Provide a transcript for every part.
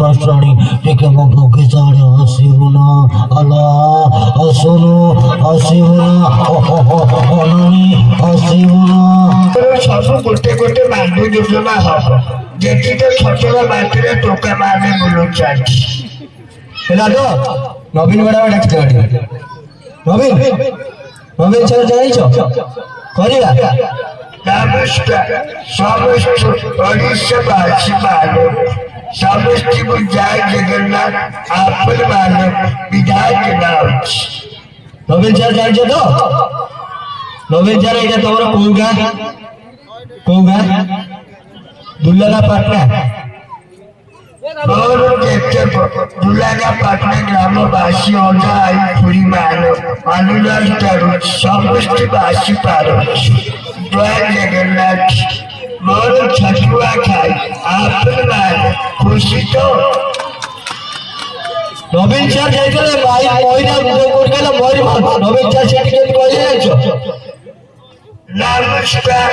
मास्टराणी टिके मो बगीचा आड़े आसीबु ना आला आसुनु आसीबु ना अनानी आसीबु ना सब गोटे गोटे बांधु योजना हम जेठी तो छटरा बांधले टोका मारने बोलो चाची हेला तो नवीन बड़ा बड़ा डाक्टर नवीन नवीन सर जानी छो करिया नमस्कार समस्त ओडिशा वासी मानव समस्त जय जगन्नाथ आपन मानव विधायक नाम नवीन सर जानी छो तो नवीन सर एटा तोमरा कोगा दुल्ला पाटना और देखते दुलागा पाटना ग्रामवासी अजाई पुरी मानव अनुराग तारू समस्त वासी पारो जय जगन्नाथ मोर छठुआ खाई आपन मानव खुशी तो नवीन सर जाइतले भाई मोइना कोड गेला मोरी नवीन सर सेठी के कहले जाइछो नमस्कार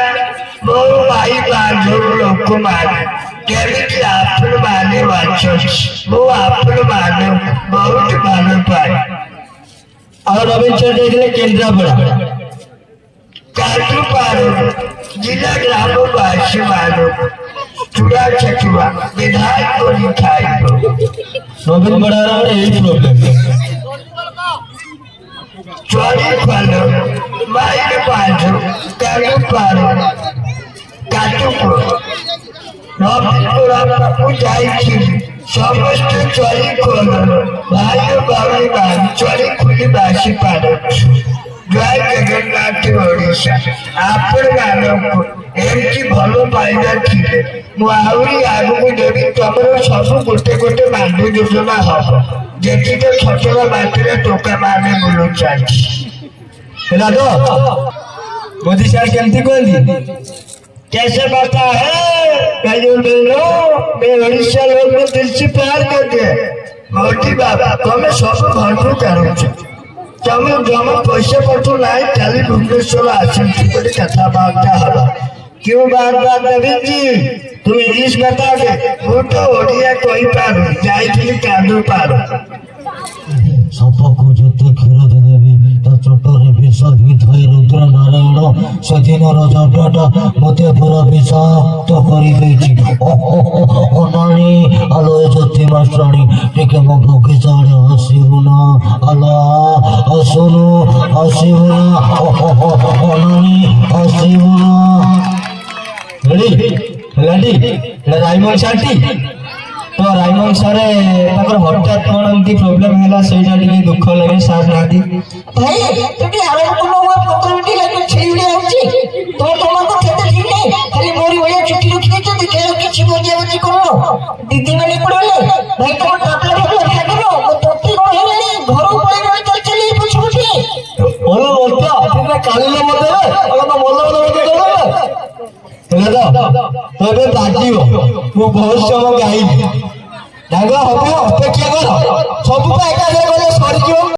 मोर भाई बांधव लोक माने केमिति आपन माने वाचो वो आपन माने बहुत माने पाए और नवीन सर जाइतले केंद्रापड़ा काटू पारो जिला ग्रामवासी मानो चूड़ा छठुआ विधायक को लिखाई नवीन बड़ा रहा यही प्रॉब्लम चोरी पालो माइल पालो काटू पारो काटू को नवीन बड़ा बाबू जाई समस्त चोरी खोलो भाई बाबू बाबू चोरी खुली बासी पारो जय जगन्नाथ ओडिशा आपण मानव एमती भलो पाइबा थिले मु आउरी आगु देबी तमरो सब गोटे गोटे बांधु योजना हम जेठी तो छटरा बांधले टोका मारने बोलो चाची हेला तो मोदी सर केमती कहली कैसे बता है कहियो बेलो मैं ओडिशा लोग को दिल से प्यार करते मोदी बाबा तुम सब भंडू करो तुम जमा पैसा पटू ना खाली भुवनेश्वर आसने कथबार्ता हवा क्यों बार बार नवीन जी तुम इंग्लिश बता दे वो तो ओडिया कोई पारो जाई कांदू पारो सपको जेते क्षीर देबी ता चोटरे विष विधई रुद्र नारायण सदिन रजटाटा मते पूरा विषाक्त करि देछि अनानी आलोय ज्योति मास्टराणी टिके मो बगीचा आड़े आसीबु ना आला आसुनु आसीबु ना अनानी आसीबु ना रेडी रेडी राइमन शाटी तो राइमन सर हठात कौन एमती प्रोब्लेम है सेटा टिके दुख लगे सार नादी भाई तुके आरो कोनो वो पत्र मिटी लागे छेड़ी आउची तो तमा को खेते ठीक नहीं खाली मोरी होया चुट्टी रखी दे तो खेल किछि बोलिया बची करनो दीदी माने पड़ले भाई तुम टापला टापला भागनो मो तोती को हेले घर पळे रही चल चली पुछ पुछी बोलो बोलता तुमने कालीला मते अब तो बोलो मते दो हेला तो एबे बाजियो मु बहुत समय गाई जागा हबे अपेक्षा कर सब पे एका जे गले सरी जो